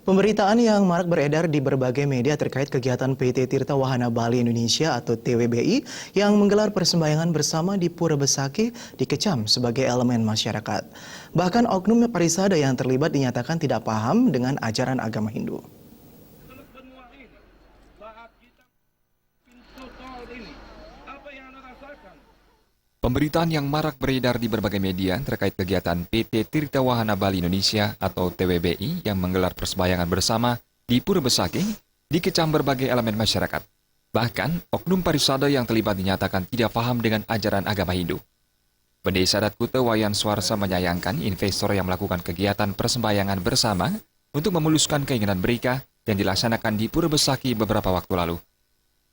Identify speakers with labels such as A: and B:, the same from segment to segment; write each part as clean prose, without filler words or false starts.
A: Pemberitaan yang marak beredar di berbagai media terkait kegiatan PT Tirta Wahana Bali Indonesia atau TWBI yang menggelar persembahyangan bersama di Pura Besaki dikecam sebagai elemen masyarakat. Bahkan oknum parisada yang terlibat dinyatakan tidak paham dengan ajaran agama Hindu.
B: Pemberitaan yang marak beredar di berbagai media terkait kegiatan PT Tirta Wahana Bali Indonesia atau TWBI yang menggelar persembahyangan bersama di Pura Besaki dikecam berbagai elemen masyarakat. Bahkan, oknum parisada yang terlibat dinyatakan tidak paham dengan ajaran agama Hindu. Pendeta adat Kuta Wayan Swarsa menyayangkan investor yang melakukan kegiatan persembahyangan bersama untuk memuluskan keinginan mereka yang dilaksanakan di Pura Besaki beberapa waktu lalu.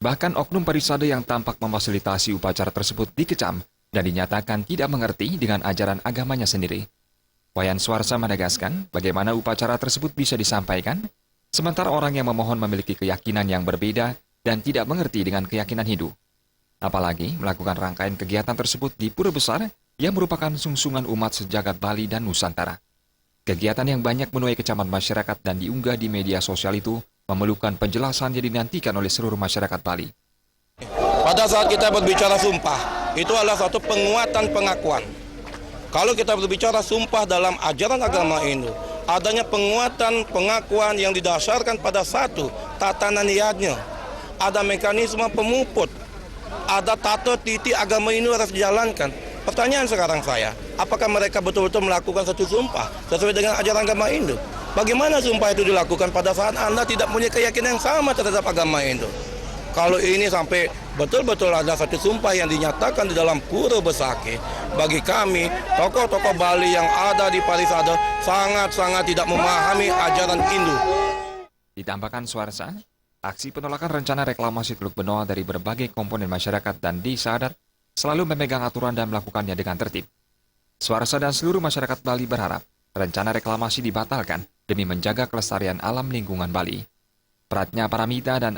B: Bahkan oknum parisada yang tampak memfasilitasi upacara tersebut dikecam dan dinyatakan tidak mengerti dengan ajaran agamanya sendiri. Wayan Swarsa menegaskan bagaimana upacara tersebut bisa disampaikan, sementara orang yang memohon memiliki keyakinan yang berbeda dan tidak mengerti dengan keyakinan Hindu. Apalagi melakukan rangkaian kegiatan tersebut di Pura Besar yang merupakan sungsungan umat sejagat Bali dan Nusantara. Kegiatan yang banyak menuai kecaman masyarakat dan diunggah di media sosial itu memerlukan penjelasan yang dinantikan oleh seluruh masyarakat Bali.
C: Pada saat kita berbicara sumpah, itu adalah suatu penguatan pengakuan. Kalau kita berbicara sumpah dalam ajaran agama Hindu, adanya penguatan pengakuan yang didasarkan pada satu, tatanan niatnya. Ada mekanisme pemuput, ada tata titi agama Hindu harus dijalankan. Pertanyaan sekarang saya, apakah mereka betul-betul melakukan satu sumpah sesuai dengan ajaran agama Hindu? Bagaimana sumpah itu dilakukan pada saat Anda tidak punya keyakinan yang sama terhadap agama Hindu? Kalau ini sampai betul-betul ada satu sumpah yang dinyatakan di dalam Pura Besaki, bagi kami, tokoh-tokoh Bali yang ada di parisada sangat-sangat tidak memahami ajaran Hindu.
B: Ditambahkan Swarsa, aksi penolakan rencana reklamasi Teluk Benoa dari berbagai komponen masyarakat dan desa adat selalu memegang aturan dan melakukannya dengan tertib. Swarsa dan seluruh masyarakat Bali berharap rencana reklamasi dibatalkan demi menjaga kelestarian alam lingkungan Bali. Pratnya Paramita dan